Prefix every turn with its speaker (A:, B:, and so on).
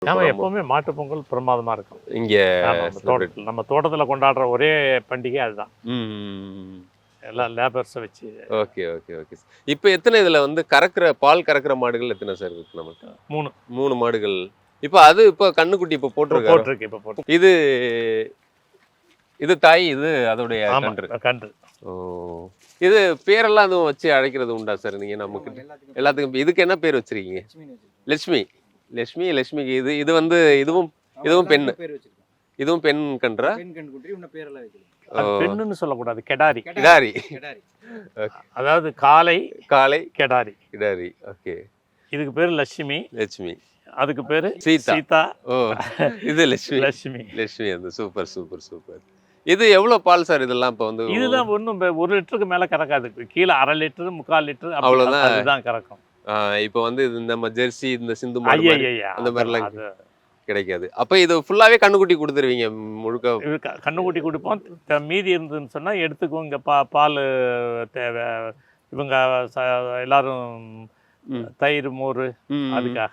A: ஆமா, எப்பவுமே மாட்டு பொங்கல் பிரமாதமா இருக்கும்.
B: இங்க
A: ஆமா, நம்ம தோட்டத்துல கொண்டாடுற ஒரே பண்டிகை அதுதான்.
B: ம்.
A: எல்லா லேபர்ஸை வச்சு.
B: Okay, okay, okay. இப்ப எத்தனை இதுல வந்து பால் கறக்கிற மாடுகள் எத்தனை சார் இருக்கு நமக்கு?
A: 3
B: 3 மாடுகள். இப்ப கன்னுக்குட்டி போட்டிருக்காரு.
A: போட்டிருக்கு. இப்ப போட்டு
B: இது இது தாய், இது அதோடைய
A: ஆமா,
B: கன்று.
A: கன்று.
B: ஓ! இது பேரெல்லாம் எதுவும் வச்சு அழைக்கிறது உண்டா சார் நீங்க நமக்கு? எல்லாத்துக்கும் இதுக்கு என்ன பேர் வச்சிருக்கீங்க? லட்சுமி. லட்சுமிக்கு இது வந்து இதுவும் பெண்ணு. இதுவும் பெண் கன்றா?
A: அது பெண்ணுன்னு சொல்லக்கூடாது, கெடாரி.
B: கிடாரி.
A: அதாவது காளை கெடாரி.
B: கிடாரி. ஓகே.
A: இதுக்கு பேரு லட்சுமி. அதுக்கு பேரு சீதா.
B: ஓ, இது லட்சுமி. அந்த சூப்பர். இது எவ்வளவு பால் சார் இதெல்லாம் இப்ப வந்து?
A: இதுதான் ஒன்றும் 1 லிட்டருக்கு மேல கறக்காது. கீழே 1/2 லிட்டர் 3/4 லிட்டர்
B: அவ்வளவுதான்.
A: அதுதான் கறக்கும்.
B: இப்ப வந்து நம்ம ஜெர்சி, இந்த சிந்து மாடு
A: ஐயா,
B: அந்த மாதிரிலாம் கிடைக்காது. அப்ப இது ஃபுல்லாவே கண்ணுக்குட்டி கொடுத்துருவீங்க முழுக்க?
A: கண்ணுக்குட்டி கொடுப்போம். மீதி இருந்ததுன்னு சொன்னா எடுத்துக்குவோம். இங்க பால் தேவை, இவங்க எல்லாரும் தயிர், மோர், அதுக்காக.